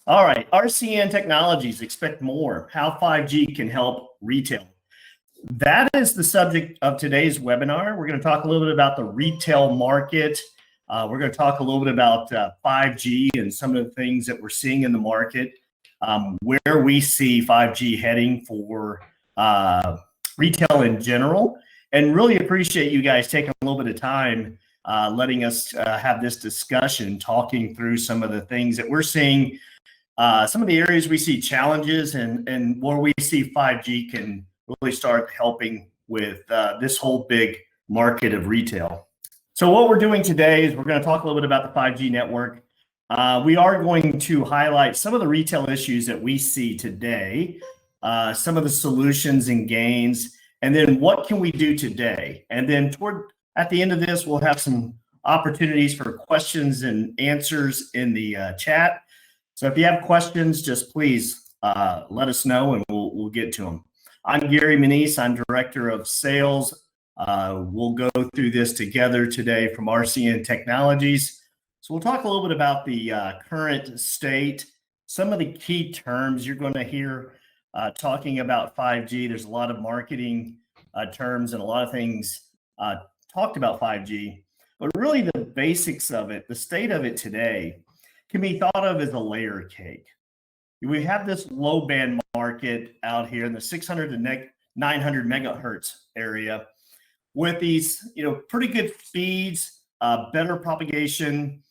All right, RCN Technologies expect more, how 5G can help retail. That is the subject of today's webinar. We're going to talk a little bit about the retail market. We're going to talk a little bit about 5G and some of the things that we're seeing in the market, where we see 5G heading for retail in general, and really appreciate you guys taking a little bit of time letting us have this discussion, talking through some of the things that we're seeing, some of the areas we see challenges, and where we see 5G can really start helping with this whole big market of retail. So what we're doing today is we're going to talk a little bit about the 5G network. We are going to highlight some of the retail issues that we see today, some of the solutions and gains, and then what can we do today? And then at the end of this, we'll have some opportunities for questions and answers in the chat. So if you have questions, just please let us know and we'll get to them. I'm Gary Menees. I'm Director of Sales. We'll go through this together today from RCN Technologies. So we'll talk a little bit about the current state, some of the key terms you're going to hear talking about 5G. There's a lot of marketing terms and a lot of things talked about 5G, but really the basics of it, the state of it today, can be thought of as a layer cake. We have this low band market out here in the 600 to 900 megahertz area with these, pretty good speeds, better propagation,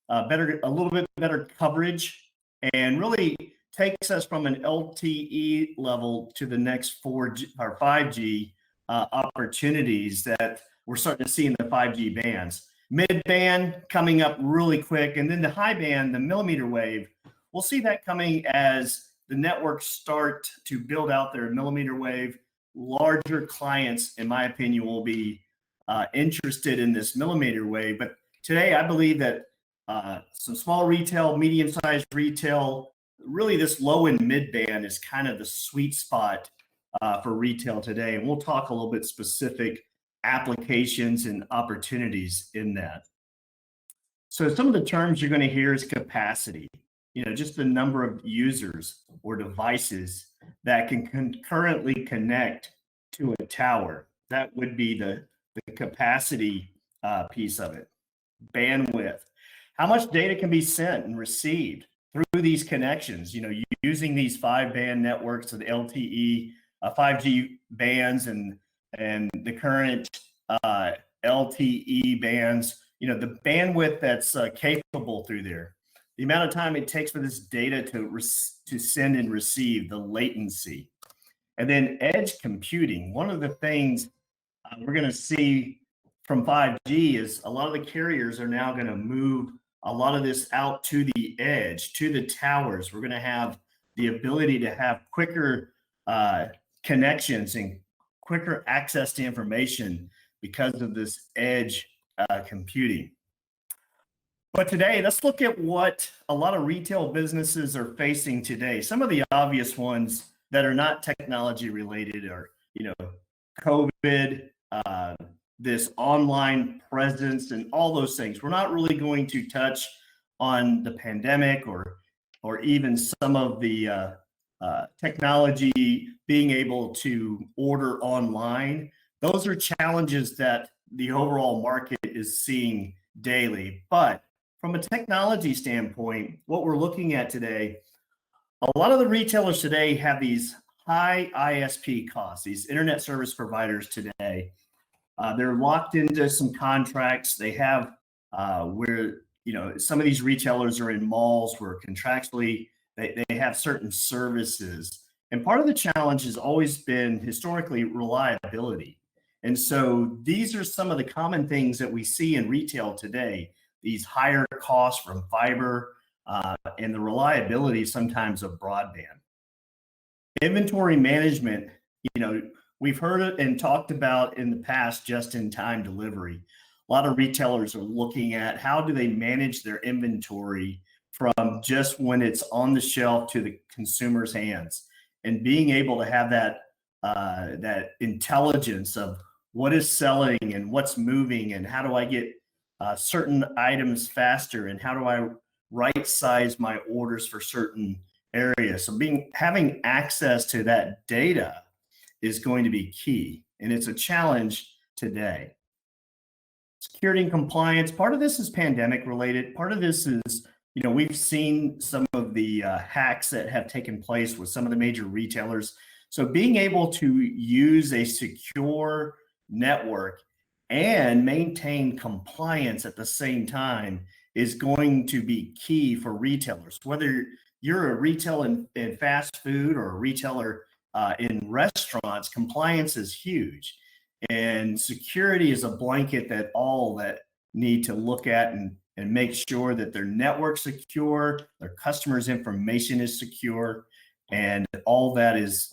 a little bit better coverage, and really takes us from an LTE level to the next 4G or 5G opportunities that we're starting to see in the 5G bands. Mid-band coming up really quick, and then the high band, the millimeter wave, we'll see that coming as the networks start to build out their millimeter wave. Larger clients, in my opinion, will be interested in this millimeter wave. But today, I believe that some small retail, medium-sized retail, really this low and mid-band is kind of the sweet spot for retail today. And we'll talk a little bit specific applications and opportunities in that. So some of the terms you're going to hear is capacity, just the number of users or devices that can concurrently connect to a tower. That would be the capacity piece of it. Bandwidth, how much data can be sent and received through these connections, using these 5-band networks of the LTE, 5G bands and the current LTE bands, the bandwidth that's capable through there, the amount of time it takes for this data to send and receive, the latency. And then edge computing. One of the things we're going to see from 5G is a lot of the carriers are now going to move a lot of this out to the edge, to the towers. We're going to have the ability to have quicker connections and quicker access to information because of this edge computing. But today, let's look at what a lot of retail businesses are facing today. Some of the obvious ones that are not technology related are, COVID, this online presence, and all those things. We're not really going to touch on the pandemic or even some of the technology being able to order online. Those are challenges that the overall market is seeing daily. But from a technology standpoint, what we're looking at today, a lot of the retailers today have these high ISP costs, these internet service providers today. They're locked into some contracts. They have where, some of these retailers are in malls where contractually they have certain services. And part of the challenge has always been historically reliability. And so these are some of the common things that we see in retail today, these higher costs from fiber and the reliability sometimes of broadband. Inventory management, we've heard it and talked about in the past just-in-time delivery. A lot of retailers are looking at how do they manage their inventory from just when it's on the shelf to the consumer's hands, and being able to have that intelligence of what is selling and what's moving, and how do I get certain items faster, and how do I right size my orders for certain areas. So having access to that data is going to be key, and it's a challenge today. Security and compliance, part of this is pandemic related. Part of this is, we've seen some of the hacks that have taken place with some of the major retailers. So being able to use a secure network and maintain compliance at the same time is going to be key for retailers. Whether you're a retailer in fast food or a retailer in restaurants, compliance is huge. And security is a blanket that all that need to look at and make sure that their network's secure, their customers' information is secure, and all that is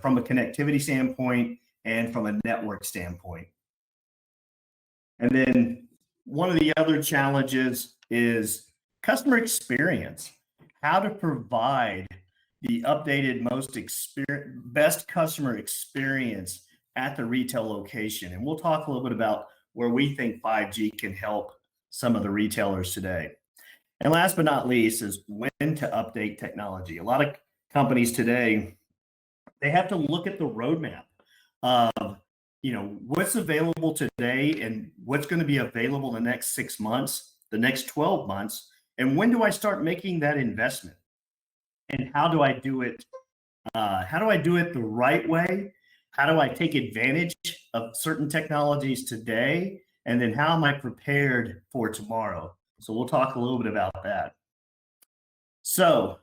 from a connectivity standpoint and from a network standpoint. And then one of the other challenges is customer experience, how to provide the updated, best customer experience at the retail location. And we'll talk a little bit about where we think 5G can help some of the retailers today. And last but not least is when to update technology. A lot of companies today, they have to look at the roadmap of what's available today and what's going to be available in the next 6 months, the next 12 months, and when do I start making that investment? And how do I do it? How do I do it the right way? How do I take advantage of certain technologies today? And then how am I prepared for tomorrow? So we'll talk a little bit about that. So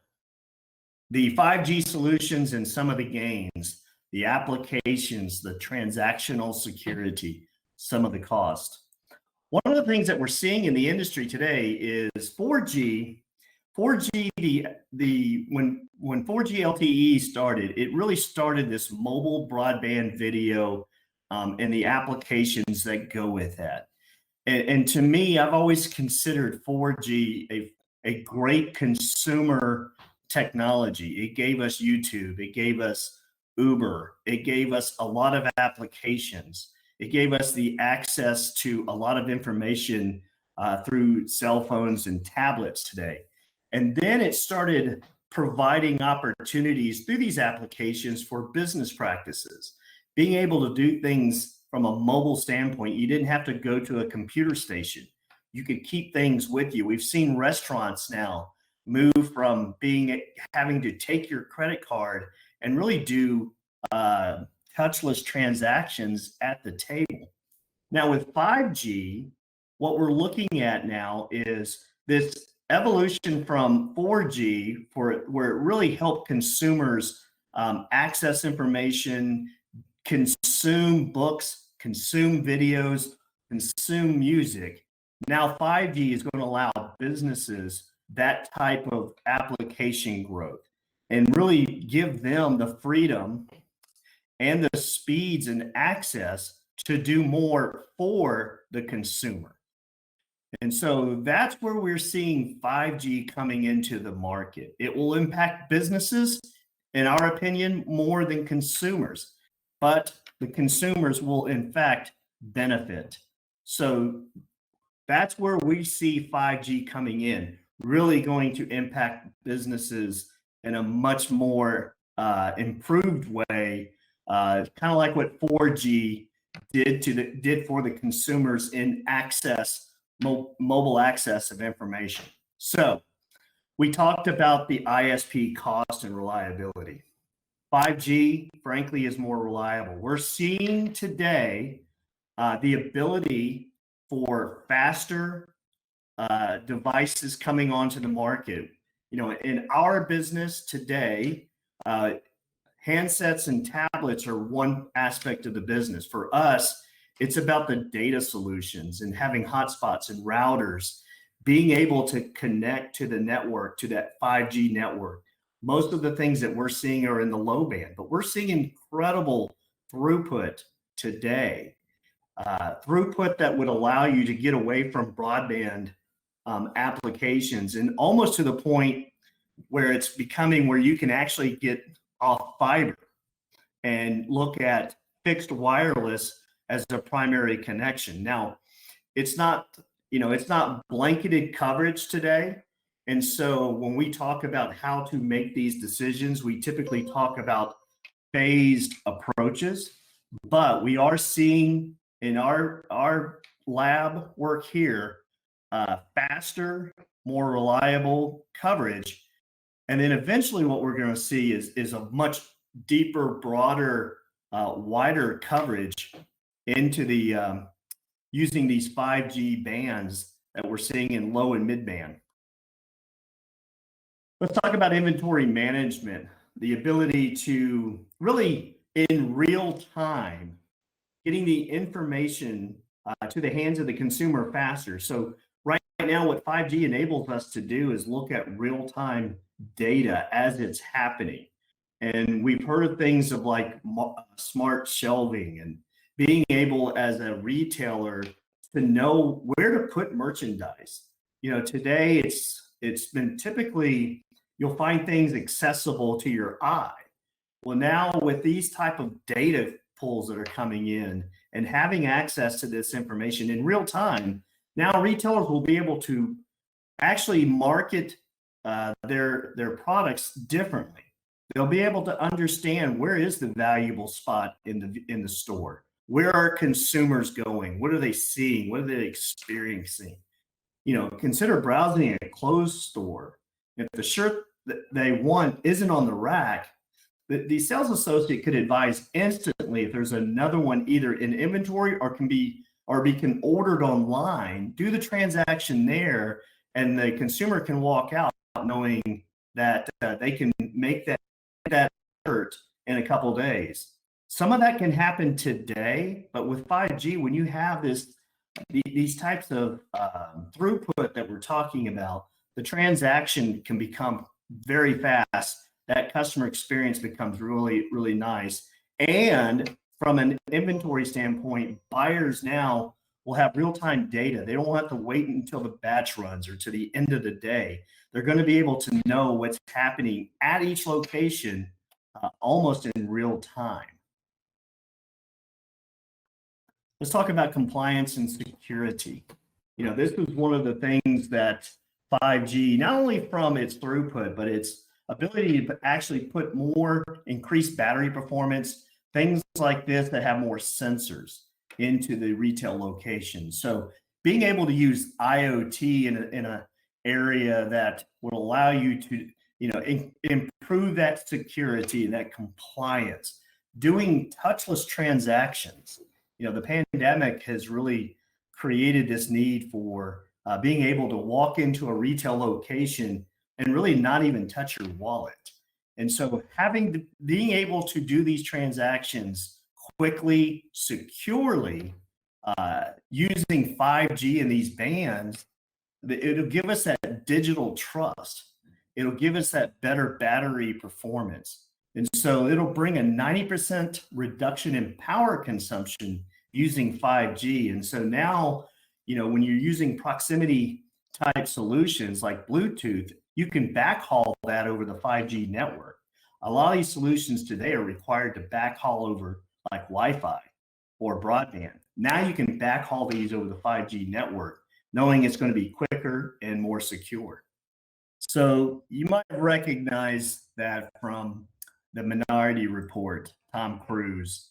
the 5G solutions and some of the gains, the applications, the transactional security, some of the cost. One of the things that we're seeing in the industry today is 4G. 4G, when 4G LTE started, it really started this mobile broadband video and the applications that go with that. And to me, I've always considered 4G a great consumer technology. It gave us YouTube, it gave us Uber, it gave us a lot of applications. It gave us the access to a lot of information through cell phones and tablets today. And then it started providing opportunities through these applications for business practices. Being able to do things from a mobile standpoint, you didn't have to go to a computer station. You could keep things with you. We've seen restaurants now move from having to take your credit card and really do touchless transactions at the table. Now with 5G, what we're looking at now is this evolution from 4G where it really helped consumers access information, consume books, consume videos, consume music. Now 5G is going to allow businesses that type of application growth and really give them the freedom and the speeds and access to do more for the consumer. And so that's where we're seeing 5G coming into the market. It will impact businesses, in our opinion, more than consumers, but the consumers will in fact benefit. So that's where we see 5G coming in, really going to impact businesses in a much more improved way, kind of like what 4G did for the consumers in mobile access of information. So we talked about the ISP cost and reliability. 5G, frankly, is more reliable. We're seeing today the ability for faster devices coming onto the market. In our business today, handsets and tablets are one aspect of the business. For us, it's about the data solutions and having hotspots and routers, being able to connect to the network, to that 5G network. Most of the things that we're seeing are in the low band, but we're seeing incredible throughput today. Throughput that would allow you to get away from broadband applications and almost to the point where it's becoming where you can actually get off fiber and look at fixed wireless as a primary connection. Now, it's not blanketed coverage today. And so when we talk about how to make these decisions, we typically talk about phased approaches, but we are seeing in our lab work here faster, more reliable coverage. And then eventually what we're going to see is a much deeper, broader, wider coverage into the using these 5G bands that we're seeing in low and mid band. Let's talk about inventory management, the ability to really in real time getting the information to the hands of the consumer faster. So right now, what 5G enables us to do is look at real-time data as it's happening. And we've heard of things of like smart shelving and being able as a retailer to know where to put merchandise. You know, today it's been typically you'll find things accessible to your eye. Well, now with these type of data pulls that are coming in and having access to this information in real time, now retailers will be able to actually market their products differently. They'll be able to understand where is the valuable spot in the store. Where are consumers going? What are they seeing? What are they experiencing? You know, consider browsing a clothes store. If the shirt that they want isn't on the rack, the sales associate could advise instantly if there's another one either in inventory or can be ordered online, do the transaction there, and the consumer can walk out knowing that they can make that shirt in a couple days. Some of that can happen today, but with 5G, when you have these types of throughput that we're talking about, the transaction can become very fast. That customer experience becomes really, really nice. And from an inventory standpoint, buyers now will have real-time data. They don't have to wait until the batch runs or to the end of the day. They're going to be able to know what's happening at each location almost in real time. Let's talk about compliance and security. You know, this is one of the things that 5G, not only from its throughput, but its ability to actually put more increased battery performance, things like this that have more sensors into the retail location. So being able to use IoT in a area that would allow you to, you know, improve that security and that compliance, doing touchless transactions. You know, the pandemic has really created this need for being able to walk into a retail location and really not even touch your wallet. And so being able to do these transactions quickly, securely, using 5G and these bands, it'll give us that digital trust. It'll give us that better battery performance. And so it'll bring a 90% reduction in power consumption using 5G. And so now, you know, when you're using proximity type solutions like Bluetooth, you can backhaul that over the 5G network. A lot of these solutions today are required to backhaul over like Wi-Fi or broadband. Now you can backhaul these over the 5G network, knowing it's going to be quicker and more secure. So you might recognize that from the Minority Report, Tom Cruise,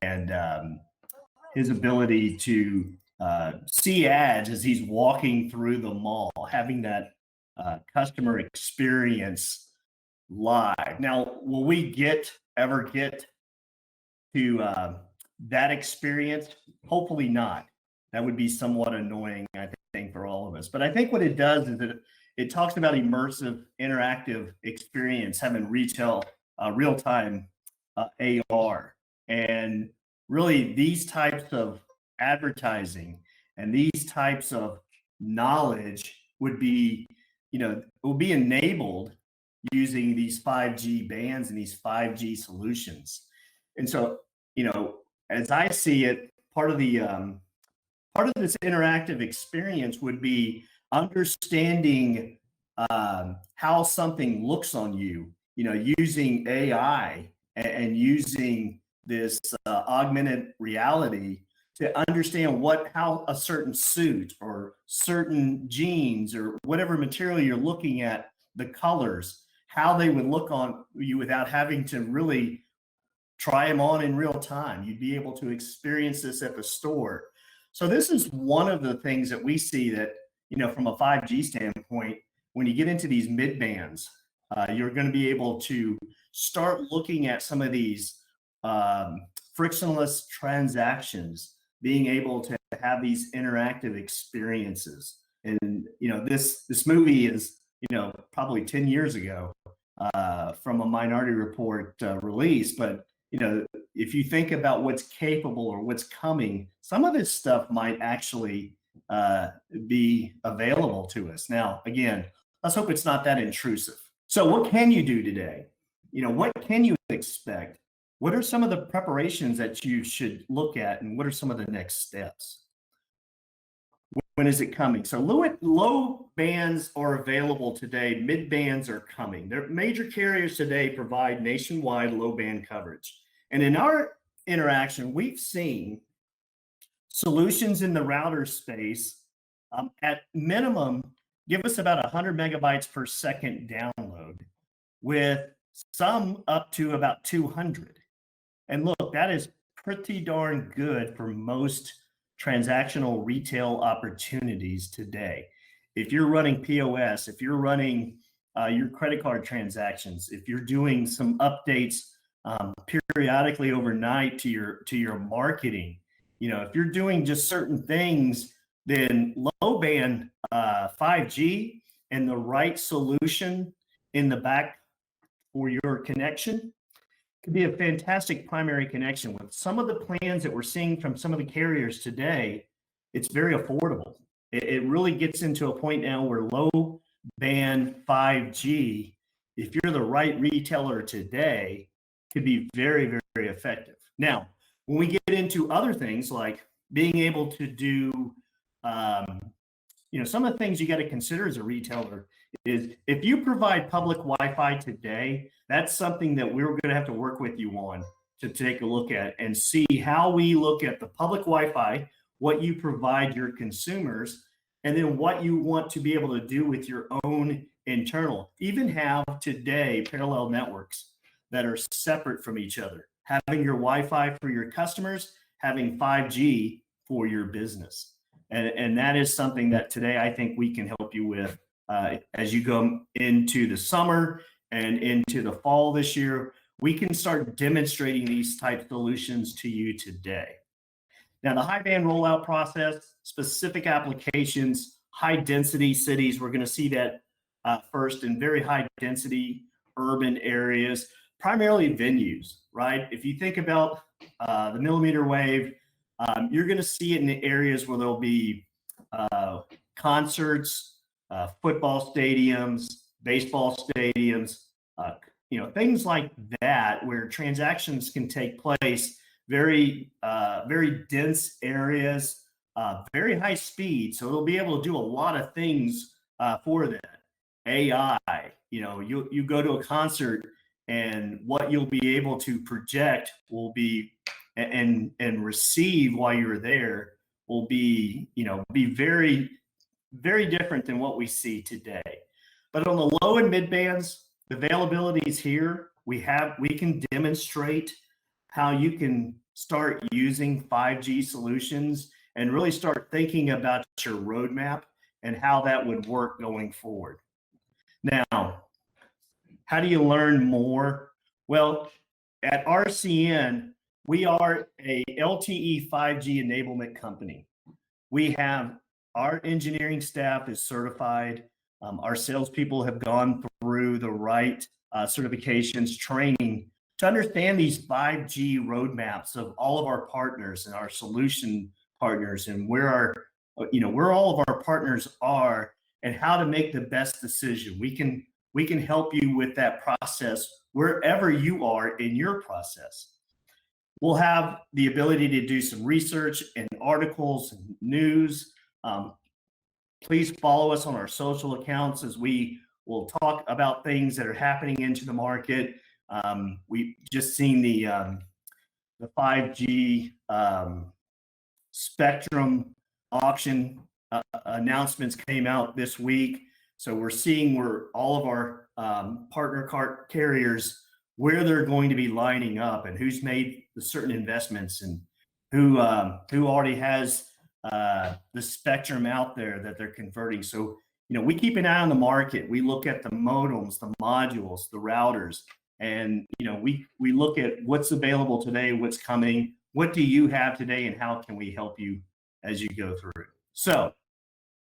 and his ability to see ads as he's walking through the mall, having that customer experience live. Now, will we ever get to that experience? Hopefully not. That would be somewhat annoying, I think, for all of us. But I think what it does is that it talks about immersive, interactive experience, having retail, real-time AR. And really, these types of advertising and these types of knowledge would be, you know, will be enabled using these 5G bands and these 5G solutions. And so, you know, as I see it, part of this interactive experience would be understanding how something looks on you, you know, using AI and using this augmented reality to understand how a certain suit or certain jeans or whatever material you're looking at, the colors, how they would look on you without having to really try them on in real time. You'd be able to experience this at the store. So this is one of the things that we see that, from a 5G standpoint, when you get into these mid bands, you're going to be able to start looking at some of these frictionless transactions, being able to have these interactive experiences. And, this movie is, probably 10 years ago from a Minority Report release. But, if you think about what's capable or what's coming, some of this stuff might actually be available to us. Now, again, let's hope it's not that intrusive. So what can you do today? What can you expect? What are some of the preparations that you should look at, and what are some of the next steps? When is it coming? So low bands are available today. Mid bands are coming. Their major carriers today provide nationwide low band coverage. And in our interaction, we've seen solutions in the router space at minimum give us about 100 megabytes per second download, with some up to about 200. And look, that is pretty darn good for most transactional retail opportunities today. If you're running POS, if you're running your credit card transactions, if you're doing some updates periodically overnight to your marketing, if you're doing just certain things, then low band 5G and the right solution in the back for your connection could be a fantastic primary connection. With some of the plans that we're seeing from some of the carriers today, it's very affordable. It really gets into a point now where low band 5G, if you're the right retailer today, could be very, very effective. Now, when we get into other things like being able to do, some of the things you got to consider as a retailer is, if you provide public Wi-Fi today, that's something that we're going to have to work with you on to take a look at and see how we look at the public Wi-Fi, what you provide your consumers, and then what you want to be able to do with your own internal. Even have today parallel networks that are separate from each other, having your Wi-Fi for your customers, having 5G for your business. And that is something that today I think we can help you with as you go into the summer and into the fall this year. We can start demonstrating these type solutions to you today. Now, the high band rollout process, specific applications, high density cities, we're going to see that first in very high density urban areas, primarily venues, right? If you think about the millimeter wave, you're going to see it in the areas where there'll be concerts, football stadiums, baseball stadiums, things like that, where transactions can take place. Very dense areas, very high speed. So it'll be able to do a lot of things for that. AI, you go to a concert, and what you'll be able to project will be and receive while you're there will be very, very different than what we see today. But on the low and mid bands, the availability is here. We can demonstrate how you can start using 5G solutions and really start thinking about your roadmap and how that would work going forward. Now, how do you learn more? Well, at RCN, we are a LTE 5G enablement company. We have our engineering staff is certified. Our salespeople have gone through the right certifications, training to understand these 5G roadmaps of all of our partners and our solution partners, and where all of our partners are, and how to make the best decision. We can help you with that process wherever you are in your process. We'll have the ability to do some research and articles and news. Please follow us on our social accounts as we will talk about things that are happening into the market. We've just seen the 5G spectrum auction announcements came out this week. So we're seeing where all of our partner carriers, where they're going to be lining up and who's made the certain investments and who already has the spectrum out there that they're converting. So, we keep an eye on the market. We look at the modems, the modules, the routers, and, we look at what's available today, what's coming, what do you have today, and how can we help you as you go through. So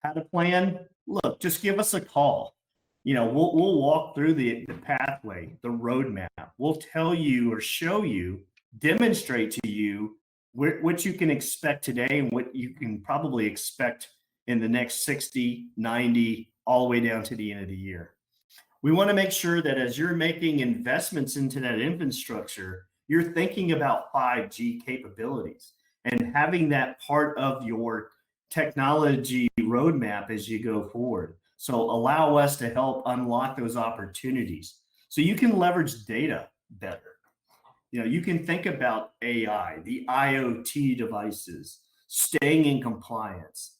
how to plan? Look, just give us a call. We'll walk through the pathway, the roadmap. We'll tell you or show you, demonstrate to you what you can expect today and what you can probably expect in the next 60, 90, all the way down to the end of the year. We want to make sure that as you're making investments into that infrastructure, you're thinking about 5G capabilities and having that part of your technology roadmap as you go forward. So allow us to help unlock those opportunities so you can leverage data better. You can think about AI, the IoT devices, staying in compliance,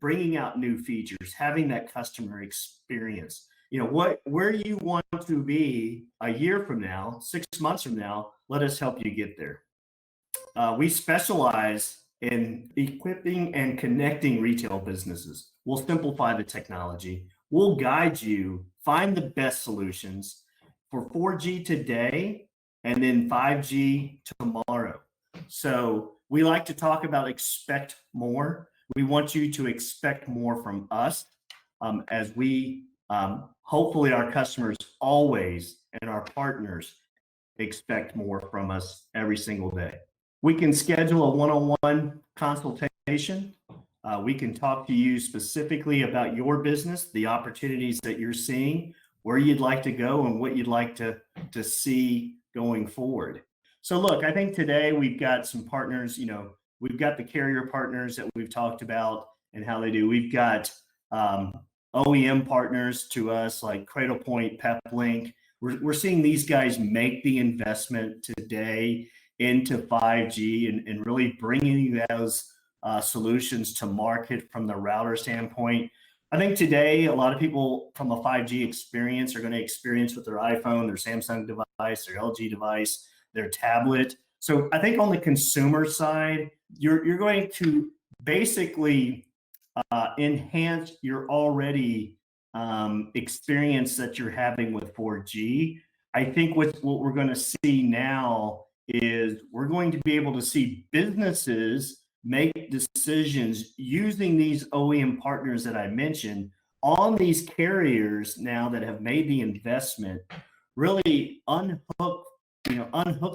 bringing out new features, having that customer experience. Where you want to be a year from now, 6 months from now, let us help you get there. We specialize in equipping and connecting retail businesses. We'll simplify the technology. We'll guide you, find the best solutions for 4G today and then 5G tomorrow. So we like to talk about expect more. We want you to expect more from us as we, hopefully our customers always and our partners expect more from us every single day. We can schedule a one-on-one consultation. We can talk to you specifically about your business, the opportunities that you're seeing, where you'd like to go, and what you'd like to see going forward. So look, I think today we've got some partners, we've got the carrier partners that we've talked about and how they do. We've got OEM partners to us like Cradlepoint, PepLink. We're seeing these guys make the investment today into 5G and really bringing those solutions to market from the router standpoint. I think today a lot of people from a 5G experience are going to experience with their iPhone, their Samsung device, their LG device, their tablet. So I think on the consumer side, you're going to basically enhance your already experience that you're having with 4G. I think what we're going to see now is we're going to be able to see businesses make decisions using these OEM partners that I mentioned on these carriers now that have made the investment, really unhook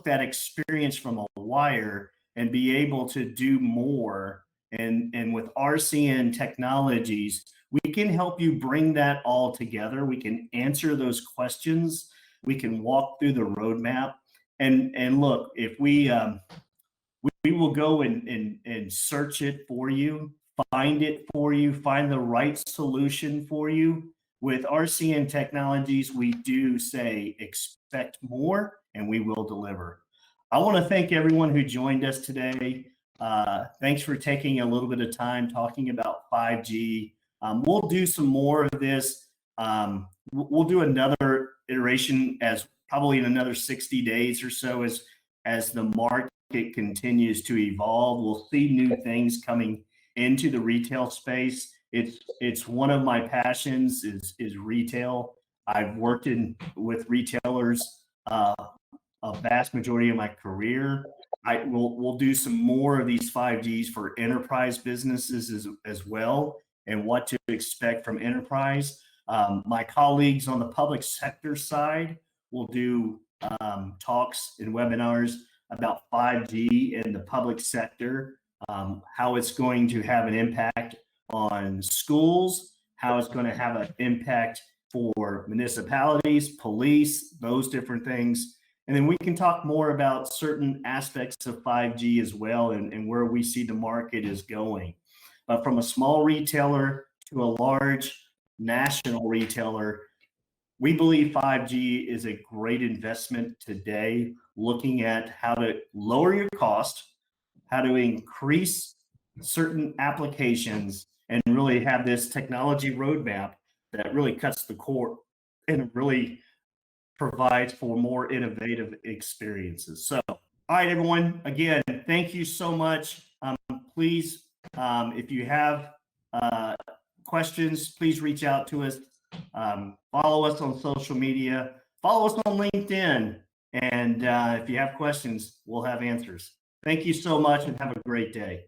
that experience from a wire and be able to do more. And with RCN Technologies, we can help you bring that all together. We can answer those questions. We can walk through the roadmap. And look, if we will go and search it for you, find it for you, find the right solution for you. With RCN Technologies, we do say expect more, and we will deliver. I want to thank everyone who joined us today. Thanks for taking a little bit of time talking about 5G. We'll do some more of this. We'll do another iteration as probably in another 60 days or so as the market continues to evolve. We'll see new things coming into the retail space. It's one of my passions is retail. I've worked with retailers a vast majority of my career. We'll do some more of these 5Gs for enterprise businesses as well, and what to expect from enterprise. My colleagues on the public sector side will do talks and webinars about 5G in the public sector, how it's going to have an impact on schools, how it's going to have an impact for municipalities, police, those different things. And then we can talk more about certain aspects of 5G as well and where we see the market is going. But from a small retailer to a large national retailer, we believe 5G is a great investment today, looking at how to lower your cost, how to increase certain applications and really have this technology roadmap that really cuts the core and really provides for more innovative experiences. So, all right, everyone, again, thank you so much. Please, if you have questions, please reach out to us. Follow us on social media. Follow us on LinkedIn. And if you have questions, we'll have answers. Thank you so much and have a great day.